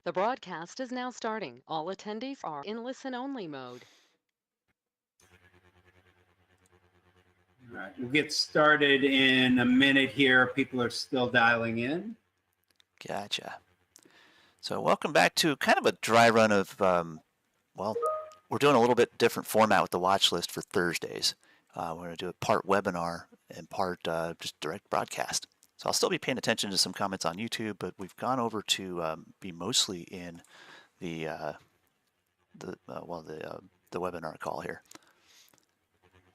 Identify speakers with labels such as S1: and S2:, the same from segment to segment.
S1: The broadcast is now starting. All attendees are in listen-only mode.
S2: All right, we'll get started in a minute here. People are still dialing in.
S3: Gotcha. So welcome back to kind of a dry run of, well, we're doing a little bit different format with the watch list for Thursdays. We're going to do a part webinar and part just direct broadcast. So I'll still be paying attention to some comments on YouTube, but we've gone over to be mostly in the webinar call here.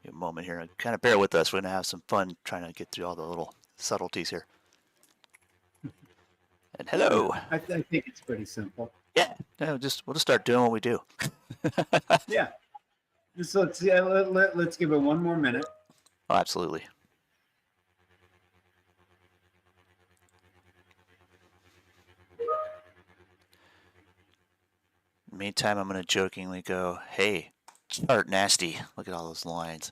S3: Give a moment here. Kind of bear with us. We're going to have some fun trying to get through all the little subtleties here. And hello.
S2: I think it's pretty simple.
S3: Yeah, no, we'll just start doing what we do.
S2: Yeah. Just let's give it one more minute.
S3: Oh, absolutely. Meantime, I'm going to jokingly go, hey, chart nasty. Look at all those lines.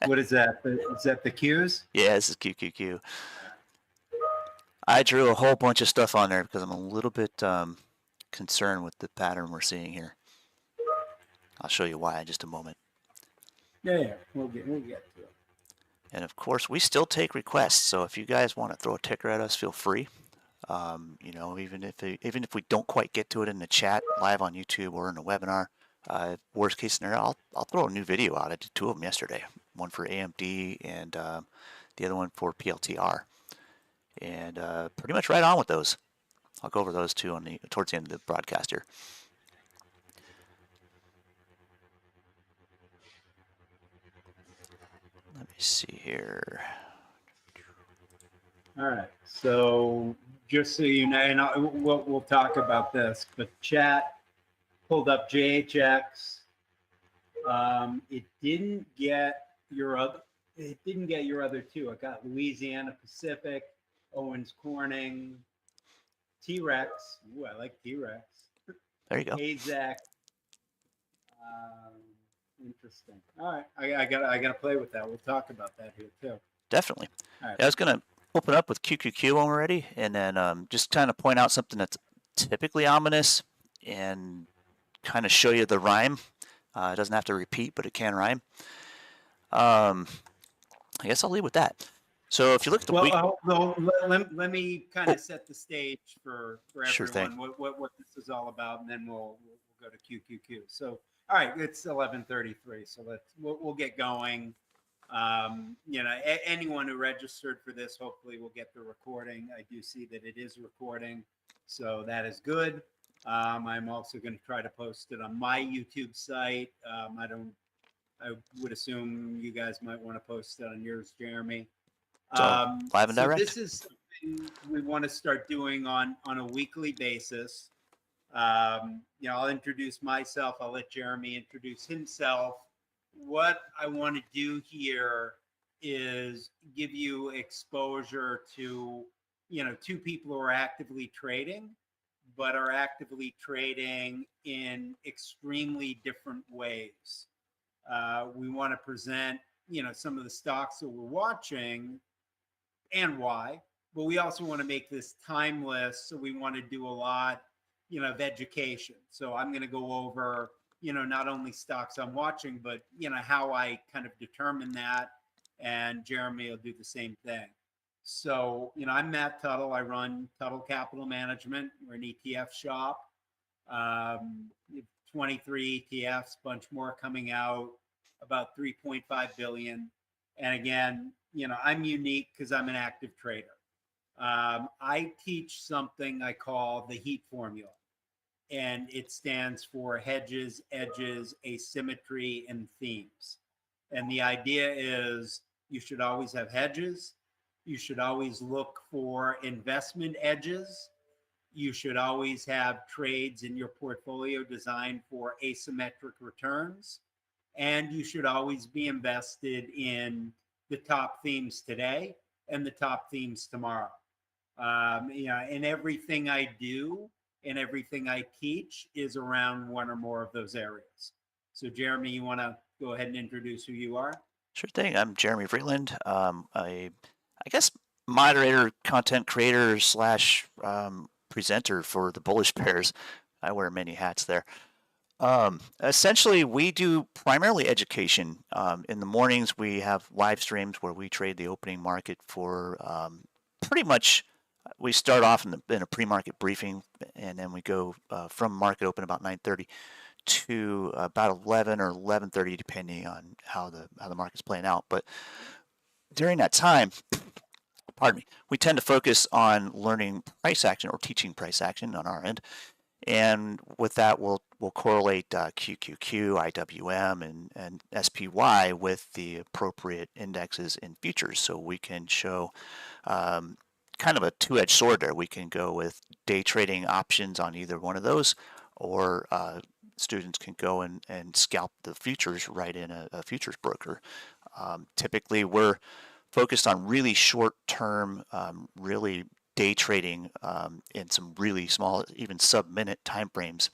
S2: What is that? Is that the cues?
S3: Yeah, this is QQQ. I drew a whole bunch of stuff on there because I'm a little bit concerned with the pattern we're seeing here. I'll show you why in just a moment.
S2: Yeah, we'll get to it.
S3: And of course, we still take requests. So if you guys want to throw a ticker at us, feel free. Even if we don't quite get to it in the chat live on YouTube or in a webinar, worst case scenario, I'll throw a new video out. I did two of them yesterday. One for AMD and the other one for PLTR. And pretty much right on with those. I'll go over those two towards the end of the broadcast here. Let me see here.
S2: All right. So just so you know, and we'll talk about this, but chat pulled up JHX. It didn't get your other. It didn't get your other two. It got Louisiana Pacific, Owens Corning, T-Rex. Ooh, I like T-Rex.
S3: There you go.
S2: AZAC. Interesting. All right, I gotta play with that. We'll talk about that here too.
S3: Definitely.
S2: All right.
S3: Yeah, I was gonna open up with QQQ when we're ready, and then just kind of point out something that's typically ominous, and kind of show you the rhyme. It doesn't have to repeat, but it can rhyme. I guess I'll leave with that. So if you look at the week,
S2: let me kind of set the stage for everyone.
S3: Sure thing.
S2: What this is all about, and then we'll go to QQQ. So all right, it's 11:33, so we'll get going. Anyone who registered for this hopefully will get the recording. I do see that it is recording, so that is good. I'm also going to try to post it on my YouTube site. I would assume you guys might want to post it on yours, Jeremy.
S3: Live and direct.
S2: This is something we want to start doing on a weekly basis. I'll introduce myself. I'll let Jeremy introduce himself. What I want to do here is give you exposure to, two people who are actively trading, but are actively trading in extremely different ways. We want to present, some of the stocks that we're watching and why, but we also want to make this timeless. So we want to do a lot, of education. So I'm going to go over, not only stocks I'm watching, but, how I kind of determine that. And Jeremy will do the same thing. So, I'm Matt Tuttle. I run Tuttle Capital Management. We're an ETF shop. 23 ETFs, bunch more coming out, about 3.5 billion. And again, I'm unique because I'm an active trader. I teach something I call the HEAT formula, and it stands for hedges, edges, asymmetry, and themes. And the idea is you should always have hedges. You should always look for investment edges. You should always have trades in your portfolio designed for asymmetric returns. And you should always be invested in the top themes today and the top themes tomorrow. And everything I do and everything I teach is around one or more of those areas. So Jeremy, you want to go ahead and introduce who you are?
S3: Sure thing. I'm Jeremy Freeland. I guess moderator, content creator / presenter for the Bullish pairs. I wear many hats there. Essentially, we do primarily education. In the mornings, we have live streams where we trade the opening market for pretty much. We start off in a pre-market briefing, and then we go from market open about 9:30 to about 11 or 11:30, depending on how the market's playing out. But during that time, pardon me, we tend to focus on learning price action or teaching price action on our end. And with that, we'll correlate QQQ, IWM, and SPY with the appropriate indexes in futures. So we can show kind of a two-edged sword there. We can go with day trading options on either one of those, or students can go and scalp the futures right in a futures broker. Typically, we're focused on really short-term, really day trading in some really small, even sub-minute time frames,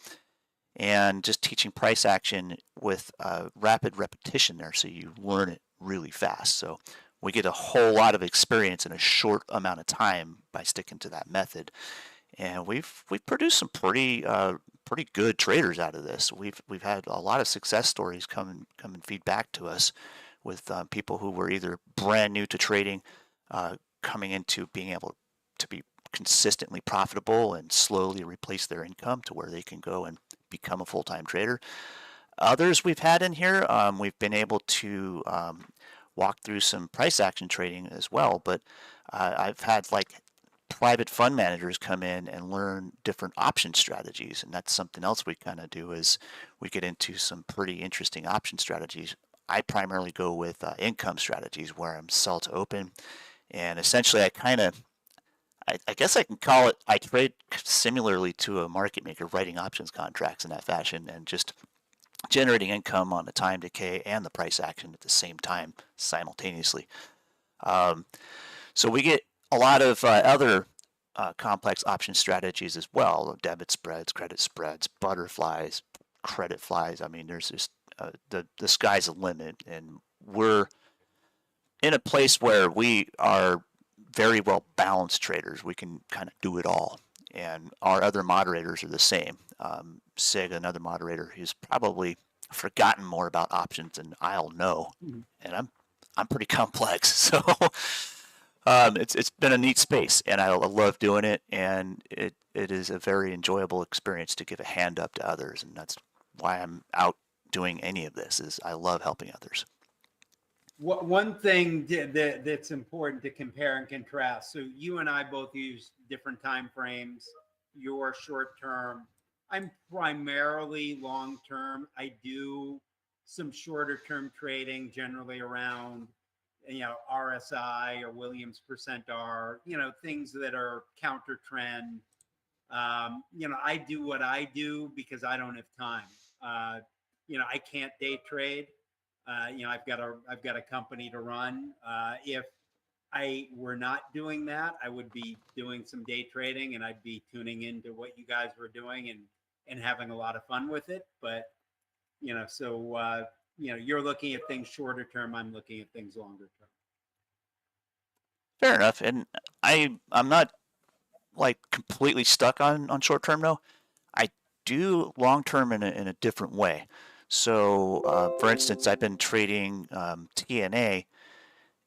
S3: and just teaching price action with rapid repetition there, so you learn it really fast. So we get a whole lot of experience in a short amount of time by sticking to that method, and we've produced some pretty good traders out of this. We've had a lot of success stories come and feed back to us with people who were either brand new to trading, coming into being able to be consistently profitable and slowly replace their income to where they can go and become a full-time trader. Others we've had in here, we've been able to walk through some price action trading as well, but I've had like private fund managers come in and learn different option strategies, and that's something else we kind of do is we get into some pretty interesting option strategies. I primarily go with income strategies where I'm sell to open, and essentially I guess I can call it, I trade similarly to a market maker, writing options contracts in that fashion and just generating income on the time decay and the price action at the same time simultaneously. So we get a lot of other complex option strategies as well: debit spreads, credit spreads, butterflies, credit flies. I mean, there's just the sky's the limit, and we're in a place where we are very well balanced traders. We can kind of do it all, and our other moderators are the same. Sig, another moderator, who's probably forgotten more about options than I'll know, and I'm pretty complex, so it's been a neat space, and I love doing it, and it is a very enjoyable experience to give a hand up to others, and that's why I'm out doing any of this. Is I love helping others.
S2: One thing that's important to compare and contrast. So you and I both use different time frames. You're short term. I'm primarily long term. I do some shorter term trading, generally around RSI or Williams percent R. Things that are counter trend. I do what I do because I don't have time. I can't day trade. I've got a company to run. If I were not doing that, I would be doing some day trading, and I'd be tuning into what you guys were doing and having a lot of fun with it. But so you're looking at things shorter term. I'm looking at things longer term.
S3: Fair enough, and I'm not like completely stuck on short term though. I do long term in a different way. So, for instance, I've been trading TNA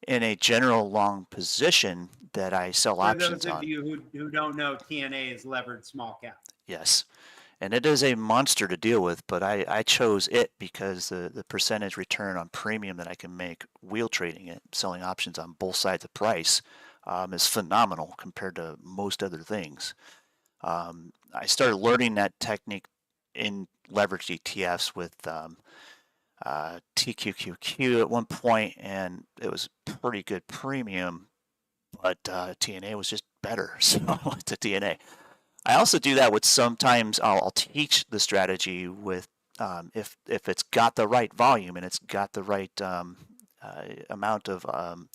S3: in a general long position that I sell options on.
S2: For those of you who don't know, TNA is levered small cap.
S3: Yes, and it is a monster to deal with, but I chose it because the percentage return on premium that I can make wheel trading it, selling options on both sides of price, is phenomenal compared to most other things. I started learning that technique in leveraged ETFs with TQQQ at one point, and it was pretty good premium, but TNA was just better, so to TNA. I also do that with sometimes I'll teach the strategy with if it's got the right volume and it's got the right amount of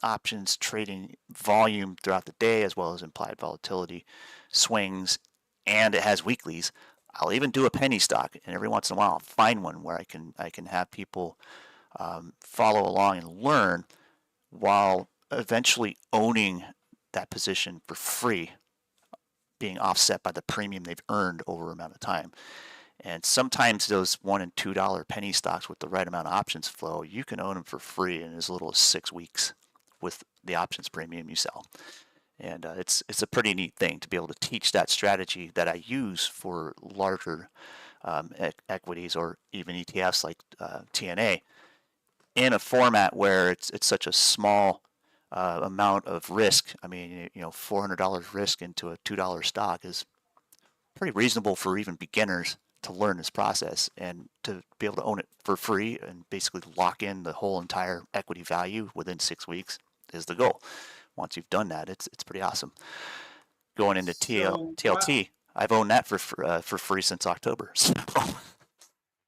S3: options trading volume throughout the day, as well as implied volatility swings, and it has weeklies. I'll even do a penny stock, and every once in a while I'll find one where I can have people follow along and learn while eventually owning that position for free being offset by the premium they've earned over an amount of time. And sometimes those $1 and $2 penny stocks with the right amount of options flow, you can own them for free in as little as 6 weeks with the options premium you sell. And it's a pretty neat thing to be able to teach that strategy that I use for larger equities or even ETFs like TNA in a format where it's such a small amount of risk. I mean, $400 risk into a $2 stock is pretty reasonable for even beginners to learn this process, and to be able to own it for free and basically lock in the whole entire equity value within 6 weeks is the goal. Once you've done that, it's pretty awesome. Going into
S2: So,
S3: TLT, I've owned that for free since October.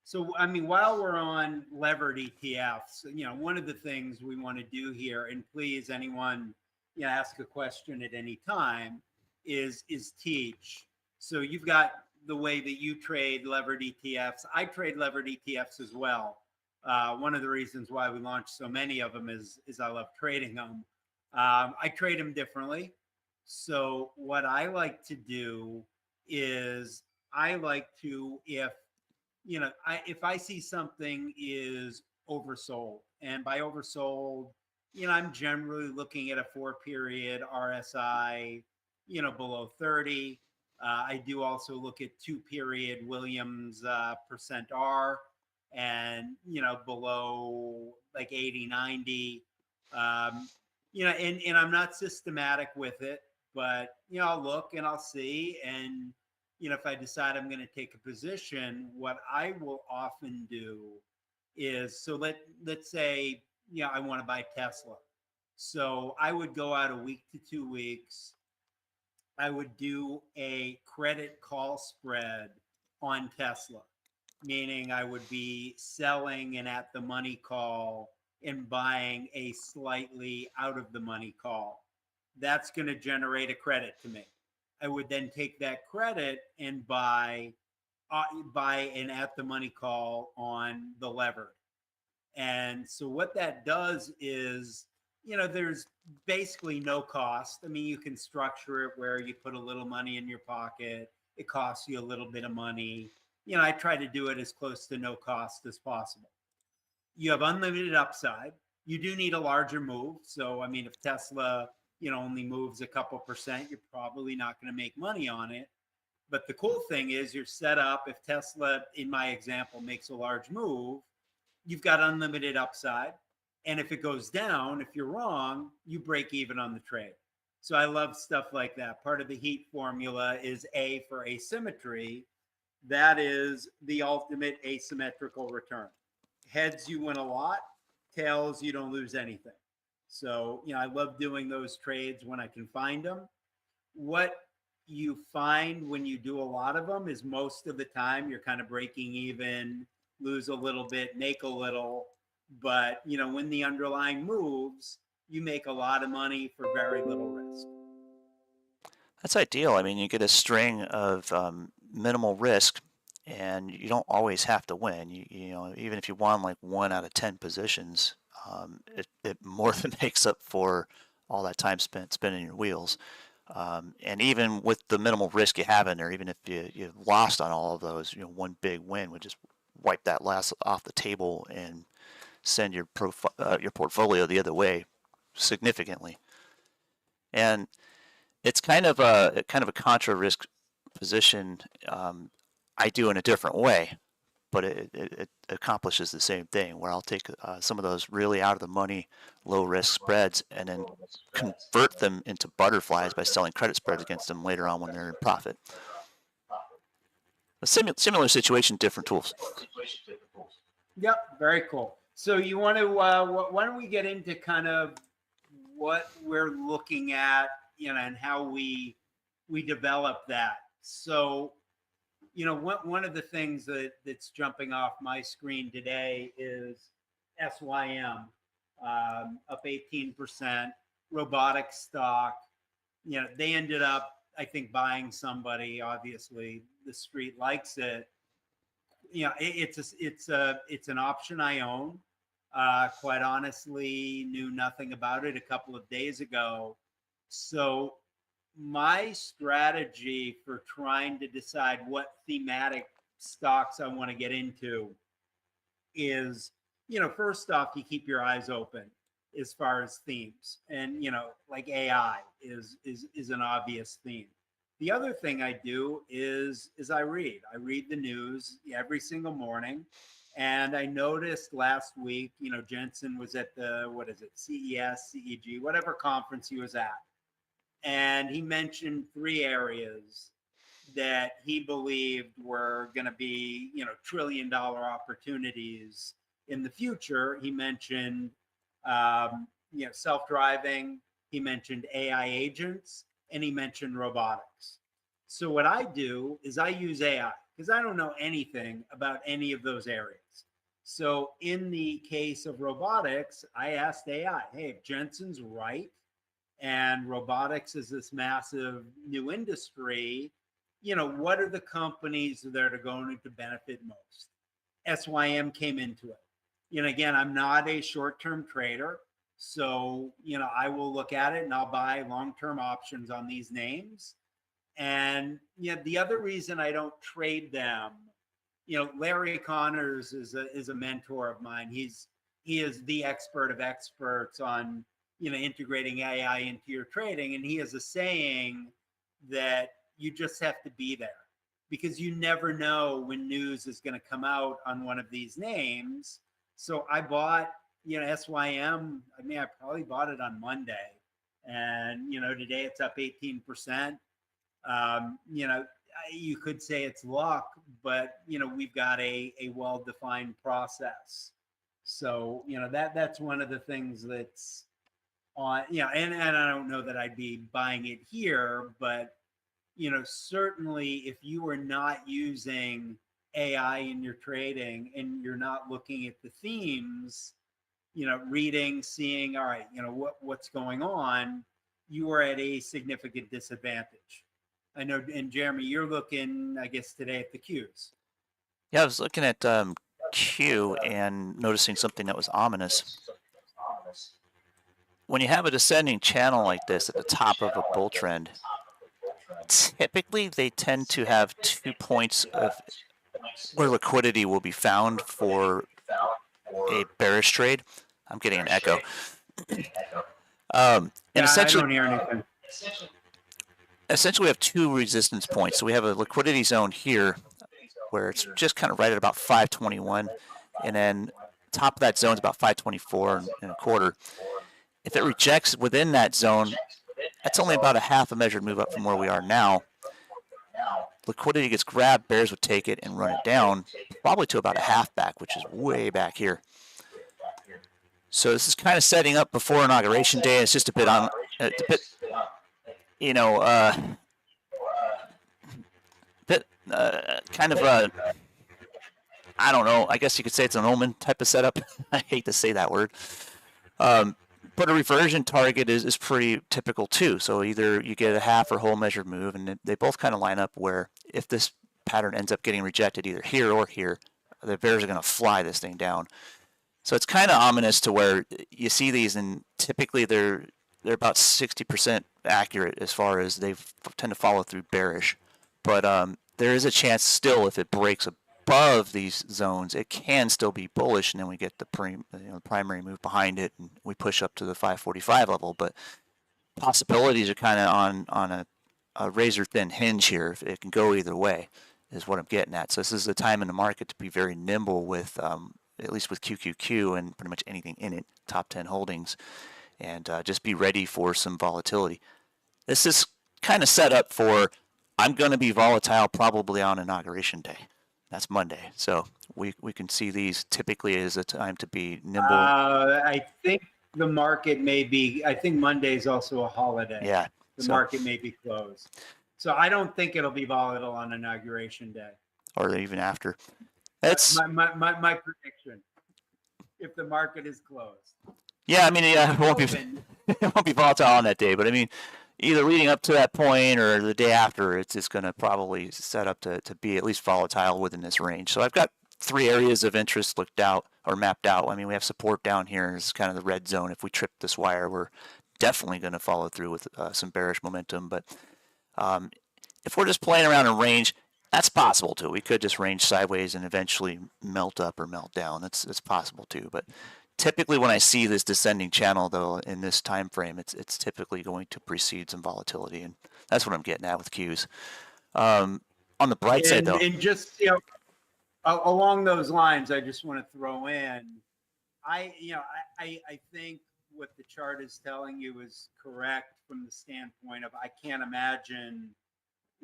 S2: So, I mean, while we're on levered ETFs, one of the things we want to do here, and please, anyone, ask a question at any time, is teach. So you've got the way that you trade levered ETFs. I trade levered ETFs as well. One of the reasons why we launched so many of them is I love trading them. I trade them differently. So what I like to do is I like to, if I see something is oversold, and by oversold, I'm generally looking at a 4-period RSI, below 30. I do also look at 2-period Williams percent R, and below like 80, 90. And I'm not systematic with it, but I'll look and I'll see, and if I decide I'm going to take a position, what I will often do is, so let's say I want to buy Tesla, so I would go out a week to 2 weeks. I would do a credit call spread on Tesla, meaning I would be selling an at the money call and buying a slightly out of the money call. That's going to generate a credit to me. I would then take that credit and buy an at the money call on the levered. And so what that does is, there's basically no cost. I mean, you can structure it where you put a little money in your pocket. It costs you a little bit of money. I try to do it as close to no cost as possible. You have unlimited upside. You do need a larger move. So, I mean, if Tesla, only moves a couple percent, you're probably not going to make money on it. But the cool thing is you're set up. If Tesla, in my example, makes a large move, you've got unlimited upside. And if it goes down, if you're wrong, you break even on the trade. So I love stuff like that. Part of the heat formula is A for asymmetry. That is the ultimate asymmetrical return. Heads, you win a lot. Tails, you don't lose anything. So, I love doing those trades when I can find them. What you find when you do a lot of them is most of the time you're kind of breaking even, lose a little bit, make a little. But, when the underlying moves, you make a lot of money for very little risk.
S3: That's ideal. I mean, you get a string of minimal risk, and you don't always have to win. Even if you won like 1 out of 10 positions, it more than makes up for all that time spent spinning your wheels. And even with the minimal risk you have in there, even if you lost on all of those, one big win would just wipe that loss off the table and send your portfolio the other way significantly. And it's kind of a contra risk position. I do in a different way, but it accomplishes the same thing, where I'll take some of those really out of the money, low risk spreads and then convert them into butterflies by selling credit spreads against them later on when they're in profit. A similar situation, different tools.
S2: Yep, very cool. So you want to, why don't we get into kind of what we're looking at, and how we develop that. So, one of the things that's jumping off my screen today is SYM, up 18%, robotic stock. They ended up, I think, buying somebody. Obviously, the street likes it. It's an option I own. Quite honestly, knew nothing about it a couple of days ago. So my strategy for trying to decide what thematic stocks I want to get into is, first off, you keep your eyes open as far as themes, and like AI is an obvious theme. The other thing I do is I read the news every single morning. And I noticed last week, Jensen was at the, what is it, CES, CEG, whatever conference he was at. And he mentioned three areas that he believed were going to be, trillion-dollar opportunities in the future. He mentioned, self-driving. He mentioned AI agents, and he mentioned robotics. So what I do is I use AI because I don't know anything about any of those areas. So in the case of robotics, I asked AI, hey, if Jensen's right and robotics is this massive new industry, what are the companies that are going to benefit most? SYM came into it. Again, I'm not a short-term trader. So, I will look at it and I'll buy long-term options on these names. And the other reason I don't trade them, Larry Connors is a mentor of mine. He is the expert of experts on, integrating AI into your trading. And he has a saying that you just have to be there because you never know when news is going to come out on one of these names. So I bought, SYM. I mean, I probably bought it on Monday, and today it's up 18%. You could say it's luck, but we've got a well-defined process. So that's one of the things that's on, and I don't know that I'd be buying it here, but certainly if you are not using AI in your trading and you're not looking at the themes, reading, seeing, all right, what's going on, you are at a significant disadvantage. I know, and Jeremy, you're looking, I guess, today at the Qs.
S3: Yeah, I was looking at Q and noticing something that was ominous. When you have a descending channel like this at the top of a bull trend, typically they tend to have 2 points of where liquidity will be found for a bearish trade. I'm getting an echo. And essentially,
S2: I don't hear anything.
S3: Essentially, we have 2 resistance points. So we have a liquidity zone here where it's just kind of right at about 521, and then top of that zone is about 524 and a quarter. If it rejects within that zone, that's only about a half a measured move up from where we are now. Liquidity gets grabbed, bears would take it and run it down, probably to about a half back, which is way back here. So this is kind of setting up before Inauguration Day. It's just a bit on, I don't know. I guess you could say it's an omen type of setup. I hate to say that word. But a reversion target is pretty typical too. So either you get a half or whole measured move, and they both kind of line up where if this pattern ends up getting rejected either here or here, the bears are going to fly this thing down. So it's kind of ominous to where you see these, and typically they're about 60% accurate as far as they tend to follow through bearish. But there is a chance still, if it breaks above these zones, it can still be bullish, and then we get the primary move behind it, and we push up to the 545 level. But possibilities are kind of on a razor thin hinge here. It can go either way, is what I'm getting at. So this is the time in the market to be very nimble with, at least with QQQ and pretty much anything in it, top 10 holdings, and just be ready for some volatility. This is kind of set up for, I'm going to be volatile probably on Inauguration Day. That's Monday. So we can see these typically as a time to be nimble.
S2: I think the market may be, I think Monday is also a holiday.
S3: Yeah.
S2: The market may be closed. So I don't think it'll be volatile on Inauguration Day.
S3: Or even after. That's
S2: my prediction. If the market is closed.
S3: Yeah, I mean, yeah, it won't be volatile on that day, but I mean, either leading up to that point or the day after, it's just going to probably set up to be at least volatile within this range. So I've got 3 areas of interest looked out or mapped out. I mean, we have support down here. It's kind of the red zone. If we trip this wire, we're definitely going to follow through with some bearish momentum. But If we're just playing around in range, that's possible too. We could just range sideways and eventually melt up or melt down. That's possible too. But typically, when I see this descending channel, though, in this time frame, it's typically going to precede some volatility, and that's what I'm getting at with Qs. On the bright side, though,
S2: And just, along those lines, I just want to throw in, I think what the chart is telling you is correct from the standpoint of I can't imagine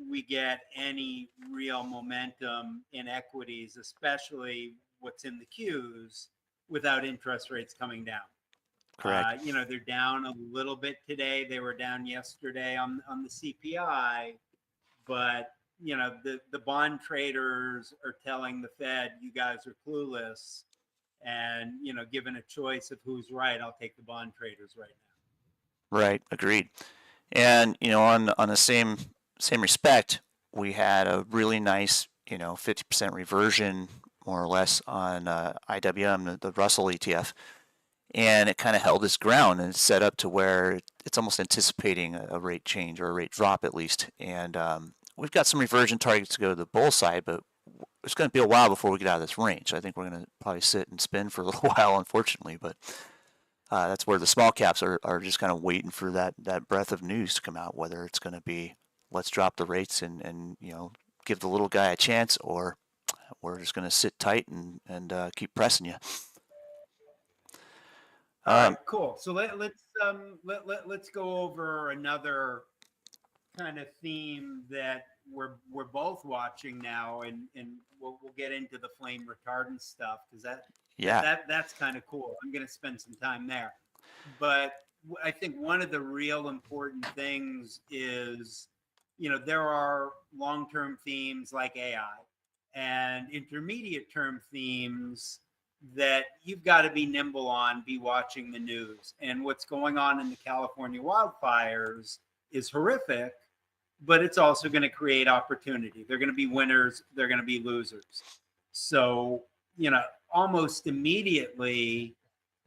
S2: we get any real momentum in equities, especially what's in the Qs, without interest rates coming down.
S3: correct.
S2: They're down a little bit today. They were down yesterday on the CPI, but the bond traders are telling the Fed, you guys are clueless. And given a choice of who's right, I'll take the bond traders right now.
S3: Right, agreed. And on the same respect, we had a really nice 50% reversion more or less on IWM, the Russell ETF, and it kind of held its ground and it's set up to where it's almost anticipating a rate change or a rate drop at least. And we've got some reversion targets to go to the bull side, but it's going to be a while before we get out of this range. I think we're going to probably sit and spin for a little while, unfortunately, but that's where the small caps are just kind of waiting for that breath of news to come out, whether it's going to be let's drop the rates and give the little guy a chance, or we're just going to sit tight and keep pressing you.
S2: All right, cool. So let's go over another kind of theme that we're both watching now, and we'll get into the flame retardant stuff because that's kind of cool. I'm going to spend some time there, but I think one of the real important things is there are long-term themes like AI and intermediate-term themes that you've got to be nimble on, be watching the news. And what's going on in the California wildfires is horrific, but it's also going to create opportunity. They're going to be winners, they're going to be losers. So, almost immediately,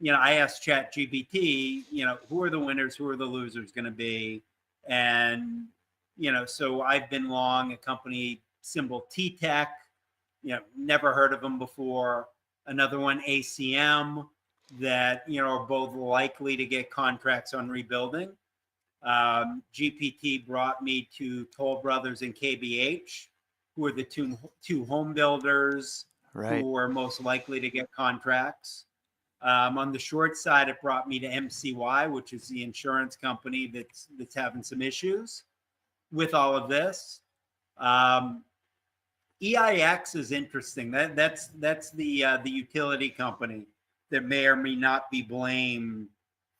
S2: I asked ChatGPT, who are the winners, who are the losers going to be? And, so I've been long a company symbol T-Tech, never heard of them before. Another one, ACM, that, are both likely to get contracts on rebuilding. GPT brought me to Toll Brothers and KBH, who are the two home builders who are most likely to get contracts. On the short side, it brought me to MCY, which is the insurance company that's having some issues with all of this. EIX is interesting. That's the utility company that may or may not be blamed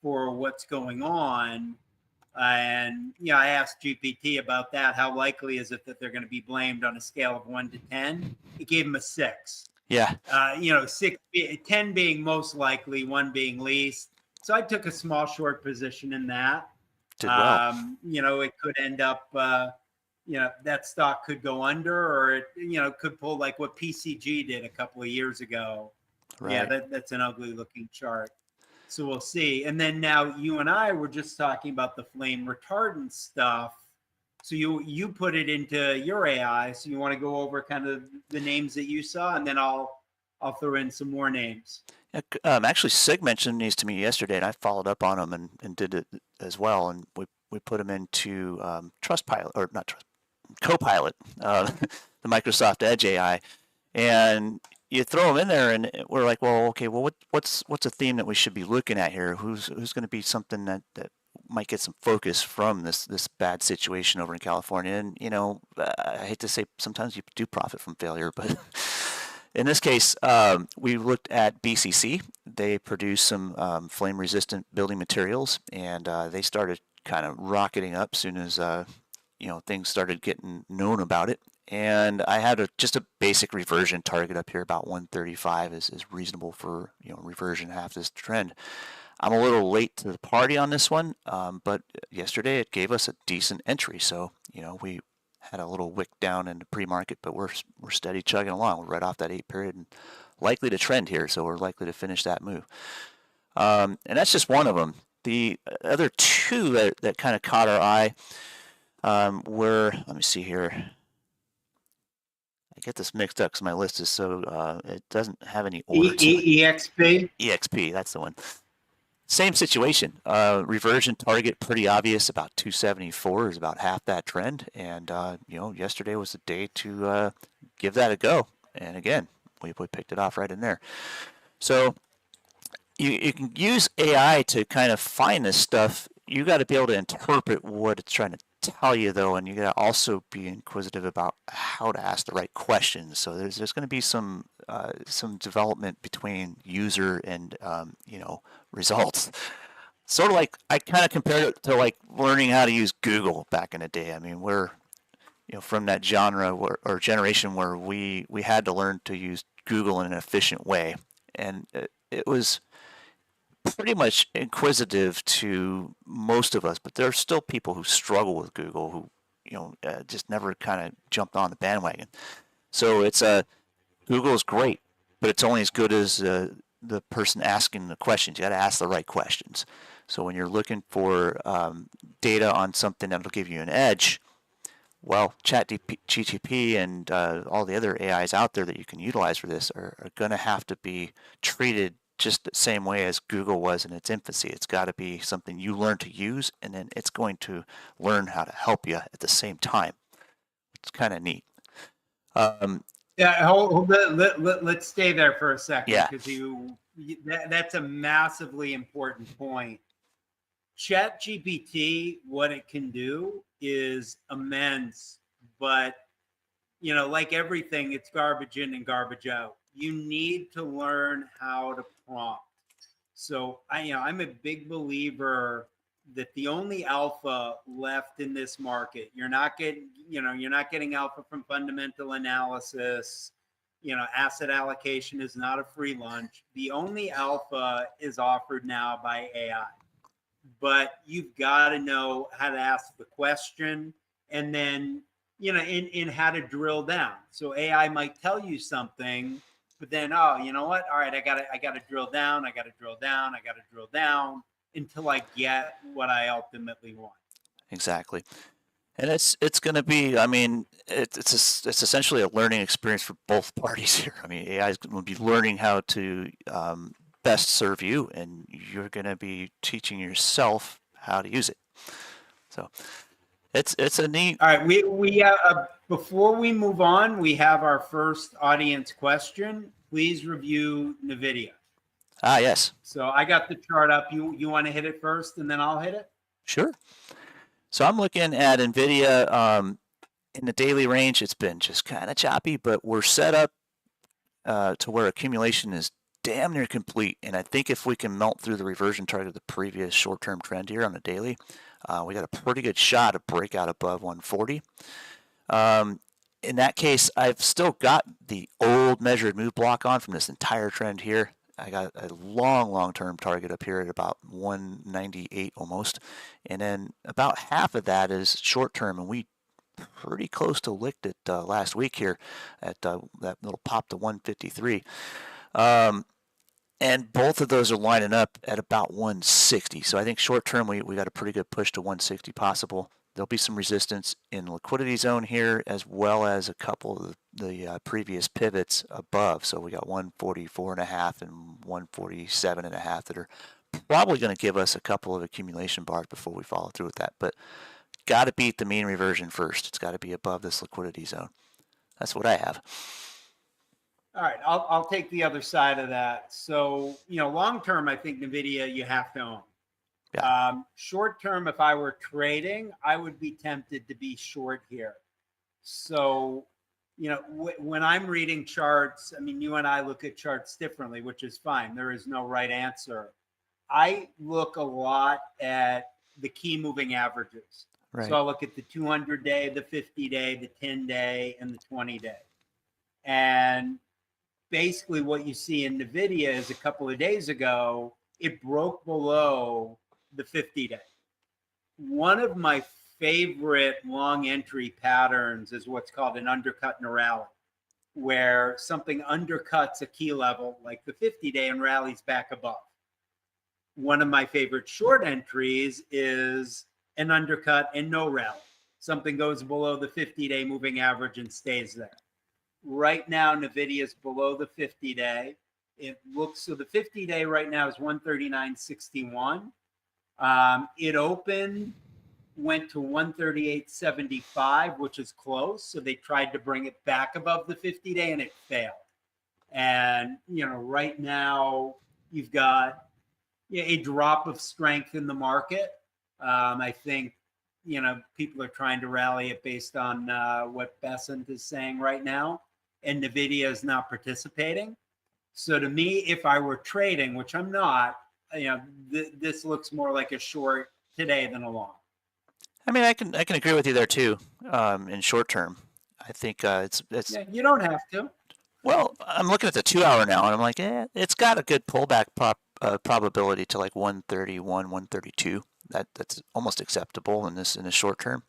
S2: for what's going on. And I asked GPT about that. How likely is it that they're going to be blamed on a scale of 1 to 10? It gave them a 6.
S3: Yeah.
S2: 10 being most likely, 1 being least. So I took a small short position in that.
S3: Did well.
S2: It could end up, that stock could go under, or it, could pull like what PCG did a couple of years ago. Right. Yeah, that's an ugly looking chart. So we'll see. And then now you and I were just talking about the flame retardant stuff. So you put it into your AI. So you want to go over kind of the names that you saw, and then I'll throw in some more names.
S3: Yeah, actually, Sig mentioned these to me yesterday, and I followed up on them and did it as well. And we put them into Trustpilot, or not Trust, Copilot, the Microsoft Edge AI, and you throw them in there, and we're like, well, okay, well, what's a theme that we should be looking at here? Who's going to be something that might get some focus from this bad situation over in California? And I hate to say, sometimes you do profit from failure, but in this case, we looked at BCC. They produce some flame-resistant building materials, and they started kind of rocketing up as soon as things started getting known about it. And I had just a basic reversion target up here, about 135 is reasonable for reversion half this trend. I'm a little late to the party on this one, but yesterday it gave us a decent entry. So we had a little wick down in the pre-market, but we're steady chugging along. We're right off that 8 period and likely to trend here, so we're likely to finish that move. And that's just one of them. The other two that kind of caught our eye. Let me see here. I get this mixed up because my list is so, it doesn't have any order to it.
S2: EXP?
S3: EXP, that's the one. Same situation. Reversion target pretty obvious. About 274 is about half that trend, and yesterday was the day to give that a go. And again, we picked it off right in there. So you can use AI to kind of find this stuff. You got to be able to interpret what it's trying to tell you, though, and you got to also be inquisitive about how to ask the right questions. So there's going to be some development between user and results. Sort of like I kind of compared it to like learning how to use Google back in the day. I mean, we're from that genre or generation where we had to learn to use Google in an efficient way, and it was pretty much inquisitive to most of us, but there are still people who struggle with Google who just never kind of jumped on the bandwagon. So it's Google is great, but it's only as good as the person asking the questions. You got to ask the right questions. So when you're looking for data on something that'll give you an edge, well, ChatGPT and all the other AIs out there that you can utilize for this are going to have to be treated just the same way as Google was in its infancy. It's got to be something you learn to use, and then it's going to learn how to help you at the same time. It's kind of neat.
S2: Yeah, let's stay there for a second,
S3: Yeah.
S2: because that's a massively important point. ChatGPT, what it can do is immense, but like everything, it's garbage in and garbage out. You need to learn how to prompt. So I'm a big believer that the only alpha left in this market, you're not getting alpha from fundamental analysis. Asset allocation is not a free lunch. The only alpha is offered now by AI. But you've got to know how to ask the question, and then in how to drill down. So AI might tell you something, but then you know what? All right, I gotta drill down. I gotta drill down until I get what I ultimately want.
S3: Exactly. And it's going to be, I mean, it's essentially a learning experience for both parties here. I mean, AI is going to be learning how to best serve you, and you're going to be teaching yourself how to use it. So it's a neat.
S2: All right, we before we move on, we have our first audience question. Please review NVIDIA.
S3: Ah, yes.
S2: So I got the chart up. You want to hit it first, and then I'll hit it?
S3: Sure. So I'm looking at NVIDIA in the daily range. It's been just kind of choppy, but we're set up to where accumulation is damn near complete. And I think if we can melt through the reversion target of the previous short-term trend here on the daily, we got a pretty good shot of breakout above 140. In that case, I've still got the old measured move block on from this entire trend here. I got a long-term target up here at about 198 almost. And then about half of that is short-term, and we pretty close to licked it last week here at that little pop to 153. And both of those are lining up at about 160. So I think short-term we got a pretty good push to 160 possible. There'll be some resistance in the liquidity zone here, as well as a couple of the previous pivots above. So we got 144.5 and 147.5 that are probably going to give us a couple of accumulation bars before we follow through with that. But got to beat the mean reversion first. It's got to be above this liquidity zone. That's what I have.
S2: All right, I'll take the other side of that. So long term, I think NVIDIA you have to own.
S3: Yeah.
S2: Short term, if I were trading, I would be tempted to be short here. So, when I'm reading charts, I mean, you and I look at charts differently, which is fine. There is no right answer. I look a lot at the key moving averages.
S3: Right.
S2: So I'll look at the 200-day, the 50-day, the 10-day, and the 20-day. And basically what you see in NVIDIA is a couple of days ago, it broke below the 50-day. One of my favorite long entry patterns is what's called an undercut in a rally, where something undercuts a key level like the 50-day and rallies back above. One of my favorite short entries is an undercut and no rally. something goes below the 50-day moving average and stays there. Right now, NVIDIA is below the 50-day. It looks, so the 50-day right now is 139.61. It opened, went to 138.75, which is close. So they tried to bring it back above the 50-day and it failed. And, right now you've got a drop of strength in the market. I think, people are trying to rally it based on what Besant is saying right now. And NVIDIA is not participating. So to me, if I were trading, which I'm not, this looks more like a short today than a long.
S3: I mean, I can agree with you there too. In short term, I think it's
S2: Yeah, you don't have to.
S3: well. I'm looking at the 2 hour now, and I'm like, it's got a good pullback probability to like 131, 132. That's almost acceptable in this short term.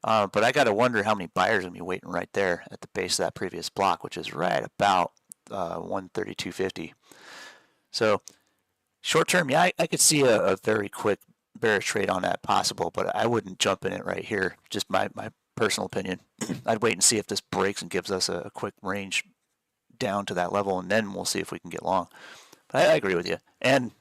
S3: But I got to wonder how many buyers are gonna be waiting right there at the base of that previous block, which is right about 132.50. So short term, yeah, I could see a very quick bearish trade on that possible, but I wouldn't jump in it right here. Just my personal opinion. I'd wait and see if this breaks and gives us a quick range down to that level, and then we'll see if we can get long. But I agree with you. And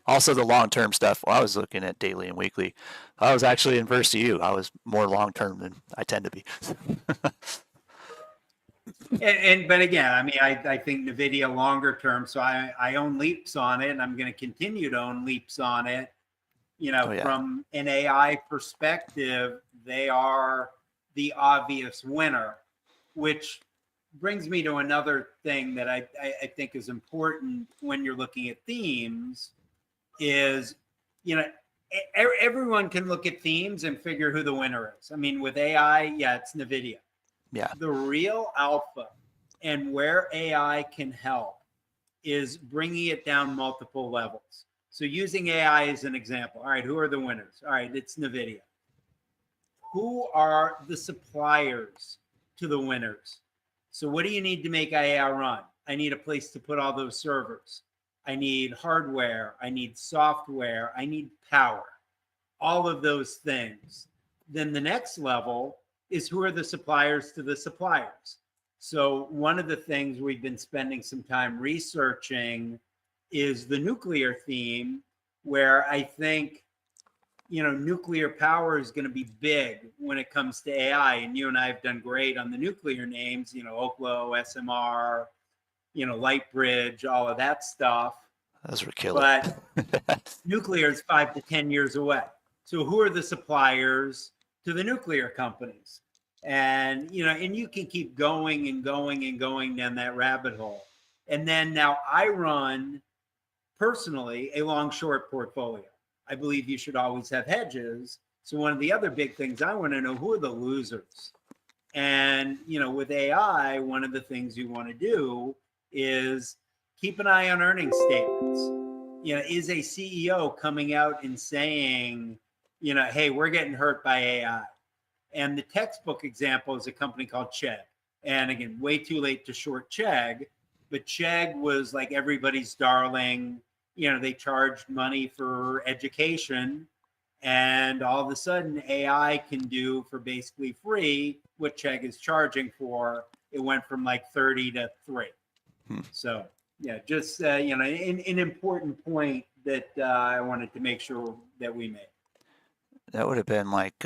S3: also the long-term stuff, I was looking at daily and weekly. I was actually inverse to you. I was more long-term than I tend to be.
S2: But again, I mean, I think NVIDIA longer term, so I own leaps on it, and I'm going to continue to own leaps on it. From an AI perspective, they are the obvious winner, which brings me to another thing that I think is important when you're looking at themes is, everyone can look at themes and figure who the winner is. I mean, with AI, yeah, it's NVIDIA.
S3: Yeah.
S2: The real alpha and where AI can help is bringing it down multiple levels. So using AI as an example, all right, who are the winners? All right, it's NVIDIA. Who are the suppliers to the winners? So what do you need to make AI run? I need a place to put all those servers. I need hardware. I need software. I need power. All of those things. Then the next level is who are the suppliers to the suppliers. So one of the things we've been spending some time researching is the nuclear theme, where I think, nuclear power is going to be big when it comes to AI. And you and I have done great on the nuclear names, Oklo, SMR, Lightbridge, all of that stuff.
S3: Those were killer.
S2: But nuclear is 5 to 10 years away. So who are the suppliers to the nuclear companies? And, and you can keep going and going and going down that rabbit hole. And then now I run personally a long short portfolio. I believe you should always have hedges. So one of the other big things I want to know, who are the losers? And, with AI, one of the things you want to do is keep an eye on earnings statements. Is a CEO coming out and saying, hey, we're getting hurt by AI? And the textbook example is a company called Chegg. And again, way too late to short Chegg, but Chegg was like everybody's darling. They charged money for education, and all of a sudden AI can do for basically free what Chegg is charging for. It went from like 30 to 3. So yeah, just an important point that I wanted to make sure that we made.
S3: That would have been like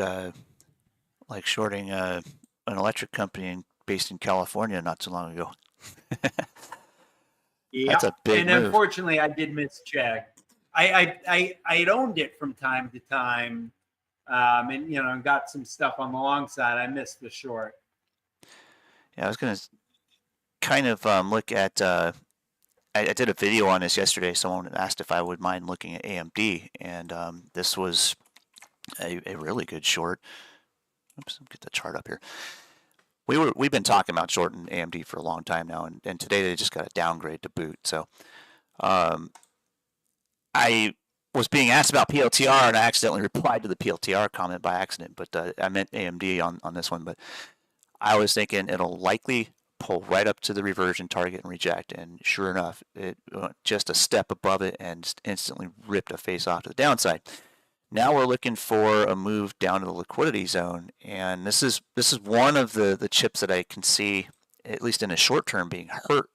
S3: shorting an electric company based in California not too long ago.
S2: Yeah,
S3: that's a big move.
S2: Unfortunately, I did miss Chegg. I had owned it from time to time, and got some stuff on the long side. I missed the short.
S3: Yeah, I was gonna kind of look at. I did a video on this yesterday. Someone asked if I would mind looking at AMD, and this was a really good short. Oops, get the chart up here. We've been talking about shorting AMD for a long time now, and today they just got a downgrade to boot. So I was being asked about PLTR, and I accidentally replied to the PLTR comment by accident, but I meant AMD on this one. But I was thinking it'll likely pull right up to the reversion target and reject, and sure enough, it went just a step above it and instantly ripped a face off to the downside. Now we're looking for a move down to the liquidity zone, and this is one of the chips that I can see, at least in the short term, being hurt,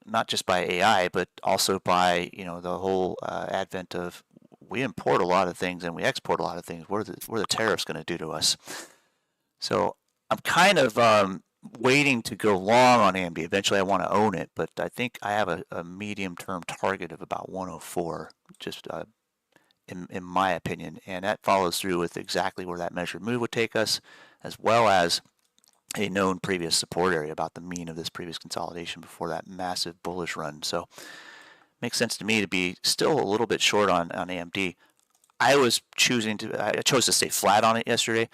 S3: not just by AI, but also by the whole advent of, we import a lot of things and we export a lot of things. What are the tariffs going to do to us? So I'm kind of waiting to go long on AMD. Eventually, I want to own it, but I think I have a medium-term target of about 104, just in my opinion, and that follows through with exactly where that measured move would take us, as well as a known previous support area, about the mean of this previous consolidation before that massive bullish run. So makes sense to me to be still a little bit short on AMD. I chose to stay flat on it yesterday,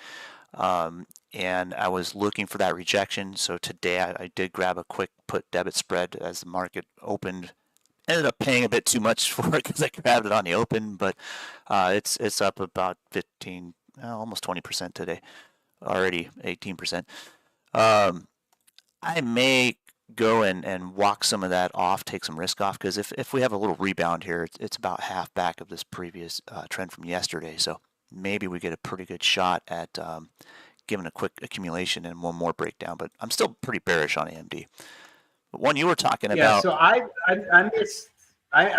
S3: and I was looking for that rejection. So today I did grab a quick put debit spread as the market opened. Ended up paying a bit too much for it because I grabbed it on the open, but it's up about 15, almost 20% today, already 18%. I may go and walk some of that off, take some risk off, because if we have a little rebound here, it's about half back of this previous trend from yesterday. So maybe we get a pretty good shot at giving a quick accumulation and one more breakdown. But I'm still pretty bearish on AMD. But one you were talking about.
S2: So I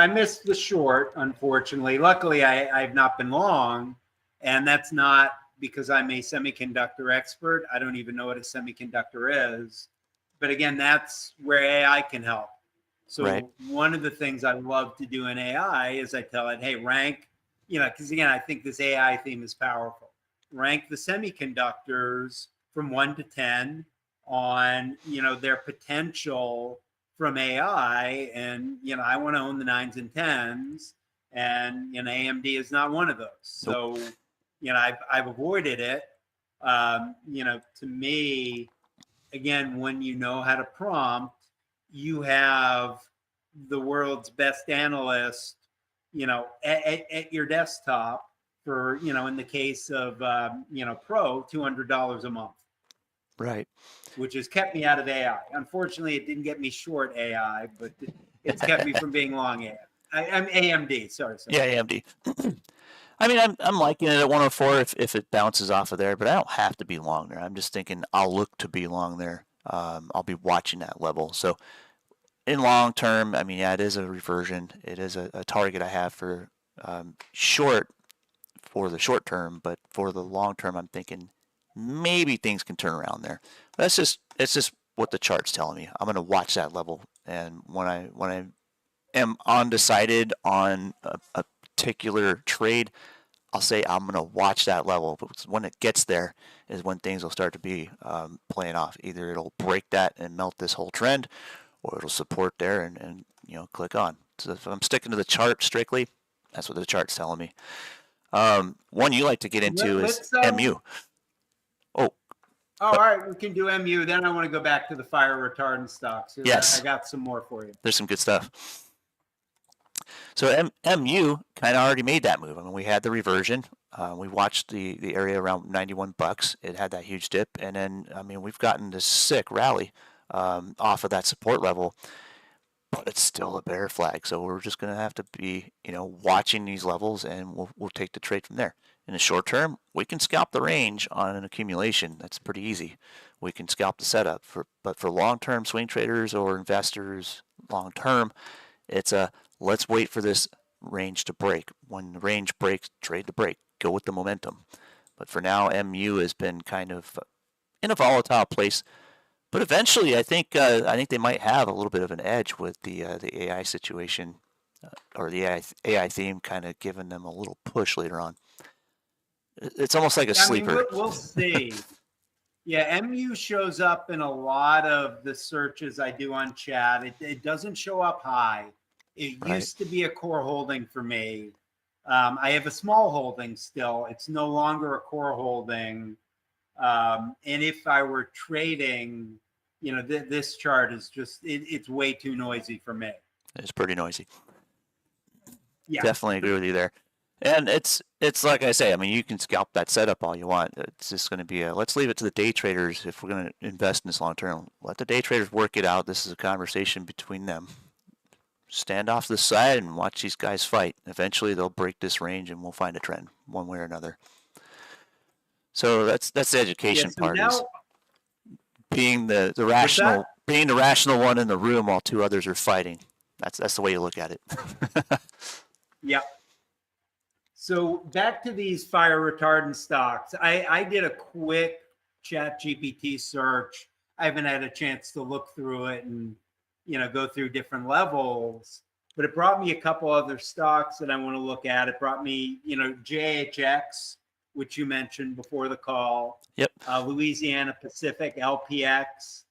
S2: missed the short, unfortunately. Luckily, I've not been long, and that's not because I'm a semiconductor expert. I don't even know what a semiconductor is. But again, that's where AI can help. So
S3: Right.
S2: One of the things I love to do in AI is I tell it, hey, rank, because again, I think this AI theme is powerful. Rank the semiconductors from 1 to 10 on, their potential from AI. And, I want to own the 9s and 10s. And, AMD is not one of those. So, I've avoided it. To me, again, when you know how to prompt, you have the world's best analyst, at your desktop for, in the case of, Pro, $200 a month.
S3: Right.
S2: Which has kept me out of AI. Unfortunately, it didn't get me short AI, but it's kept me from being long AI. I'm AMD. Sorry.
S3: Yeah, AMD. I mean, I'm liking it at 104 if it bounces off of there, but I don't have to be long there. I'm just thinking I'll look to be long there. I'll be watching that level. So in long term, I mean, yeah, it is a reversion. It is a target I have for short for the short term, but for the long term, I'm thinking maybe things can turn around there. It's just what the chart's telling me. I'm going to watch that level, and when I am undecided on a particular trade, I'll say I'm going to watch that level. But when it gets there is when things will start to be playing off. Either it'll break that and melt this whole trend, or it'll support there and click on. So if I'm sticking to the chart strictly, that's what the chart's telling me. One you like to get into is MU.
S2: All right, we can do MU. Then I want to go back to the fire retardant stocks.
S3: Yes.
S2: I got some more for you.
S3: There's some good stuff. So MU kind of already made that move. I mean, we had the reversion. We watched the area around 91 bucks. It had that huge dip, and then we've gotten this sick rally off of that support level, but it's still a bear flag. So we're just going to have to be watching these levels, and we'll take the trade from there. In the short term, we can scalp the range on an accumulation. That's pretty easy. We can scalp the setup. But for long-term swing traders or investors, long-term, it's let's wait for this range to break. When the range breaks, trade the break. Go with the momentum. But for now, MU has been kind of in a volatile place. But eventually, I think they might have a little bit of an edge with the AI situation, or the AI theme kind of giving them a little push later on. It's almost like a sleeper.
S2: We'll see. Yeah, MU shows up in a lot of the searches I do on chat. It doesn't show up high. It used to be a core holding for me. I have a small holding still. It's no longer a core holding. And if I were trading, this chart is just, it's way too noisy for me.
S3: It's pretty noisy.
S2: Yeah.
S3: Definitely agree with you there. And it's like I say, you can scalp that setup all you want. It's just going to be let's leave it to the day traders. If we're going to invest in this long term, let the day traders work it out. This is a conversation between them. Stand off to the side and watch these guys fight. Eventually they'll break this range and we'll find a trend. one way or another. So that's the education
S2: so
S3: part, is
S2: now,
S3: being the
S2: what's that?
S3: rational one in the room while two others are fighting. That's the way you look at it.
S2: Yeah. So back to these fire retardant stocks. I did a quick chat GPT search. I haven't had a chance to look through it and, go through different levels, but it brought me a couple other stocks that I want to look at. It brought me, JHX, which you mentioned before the call.
S3: Yep.
S2: Louisiana Pacific, LPX,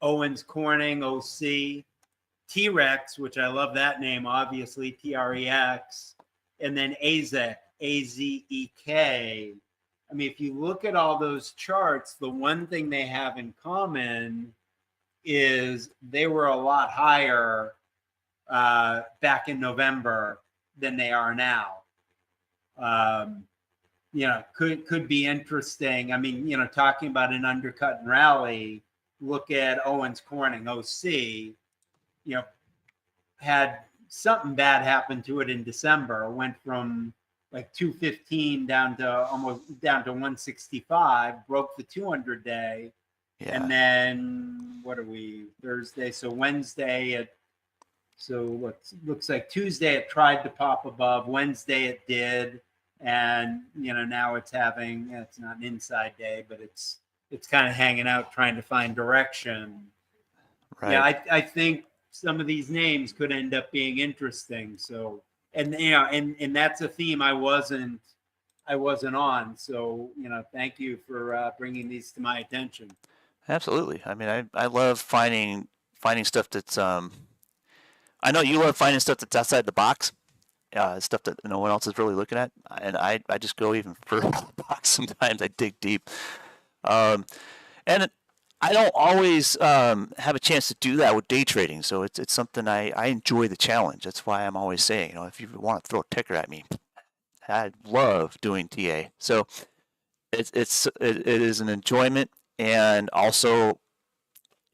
S2: Owens Corning, OC, T-Rex, which I love that name, obviously, TREX, and then AZEK, AZEK. I mean, if you look at all those charts, the one thing they have in common is they were a lot higher back in November than they are now. Could be interesting. I mean, talking about an undercut and rally, look at Owens Corning, OC, had something bad happen to it in December. It went from like 215 down to 165, broke the 200-day.
S3: Yeah.
S2: And then what are we, Thursday? So Wednesday, looks like Tuesday it tried to pop above. Wednesday it did. And, now it's not an inside day, but it's kind of hanging out trying to find direction.
S3: Right.
S2: Yeah, I think some of these names could end up being interesting. So, and that's a theme I wasn't on. So, thank you for bringing these to my attention.
S3: Absolutely. I mean, I love finding stuff that's I know you love finding stuff that's outside the box, stuff that no one else is really looking at, and I just go even further out the box sometimes. I dig deep, and I don't always have a chance to do that with day trading. So it's something I enjoy the challenge. That's why I'm always saying, if you want to throw a ticker at me, I love doing TA. So it is an enjoyment, and also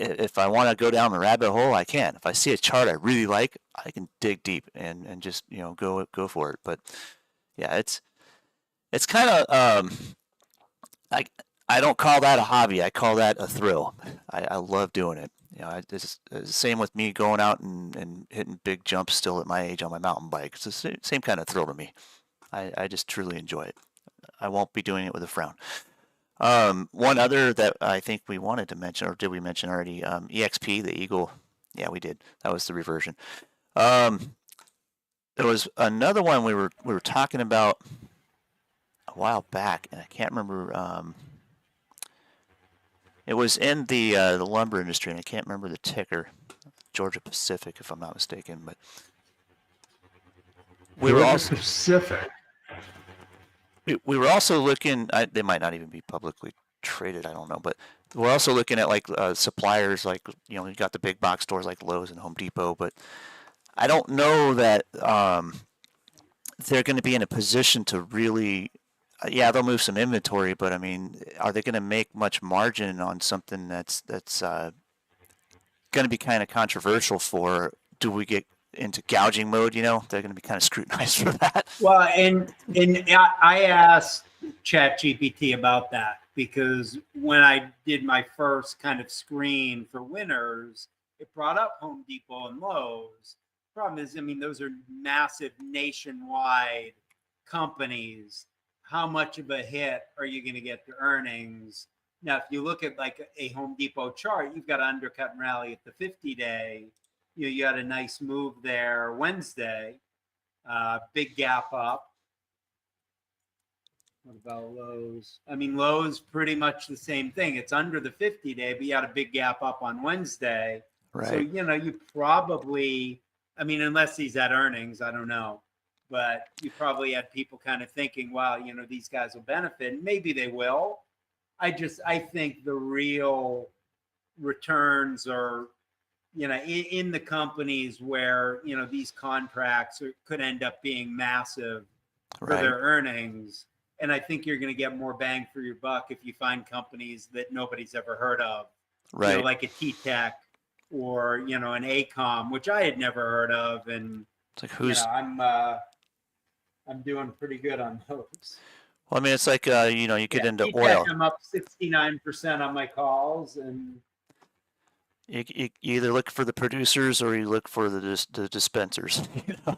S3: if I want to go down the rabbit hole, I can. If I see a chart I really like, I can dig deep and just go for it. But yeah, it's kind of I don't call that a hobby. I call that a thrill. I love doing it. It's the same with me going out and hitting big jumps still at my age on my mountain bike. It's the same kind of thrill to me. I just truly enjoy it. I won't be doing it with a frown. One other that I think we wanted to mention, or did we mention already? EXP, the Eagle. Yeah, we did. That was the reversion. There was another one we were talking about a while back, and I can't remember. It was in the lumber industry, and I can't remember the ticker. Georgia Pacific, if I'm not mistaken, but we were also
S2: Pacific.
S3: We were also looking. They might not even be publicly traded. I don't know, but we're also looking at like suppliers, like you got the big box stores like Lowe's and Home Depot, but I don't know that they're going to be in a position to really. Yeah, they'll move some inventory, but I mean, are they going to make much margin on something that's going to be kind of controversial? Do we get into gouging mode? They're going to be kind of scrutinized for that.
S2: Well, and I asked ChatGPT about that, because when I did my first kind of screen for winners, it brought up Home Depot and Lowe's. Problem is, I mean, those are massive nationwide companies. How much of a hit are you going to get to earnings? Now, if you look at like a Home Depot chart, you've got undercut and rally at the 50-day. You had a nice move there Wednesday, big gap up. What about Lowe's? I mean, Lowe's pretty much the same thing. It's under the 50-day, but you had a big gap up on Wednesday.
S3: Right.
S2: So, you probably, I mean, unless he's at earnings, I don't know. But you probably had people kind of thinking, wow, these guys will benefit. And maybe they will. I think the real returns are, in the companies where, these contracts could end up being massive for their earnings. And I think you're going to get more bang for your buck if you find companies that nobody's ever heard of,
S3: right?
S2: Like a T-Tech or, an ACOM, which I had never heard of. And
S3: it's like, who's
S2: I'm doing pretty good on those.
S3: Well, I mean, it's like, you know, you get into
S2: P-Tech,
S3: oil.
S2: I'm up 69% on my calls, and
S3: You either look for the producers or you look for the dispensers, you know?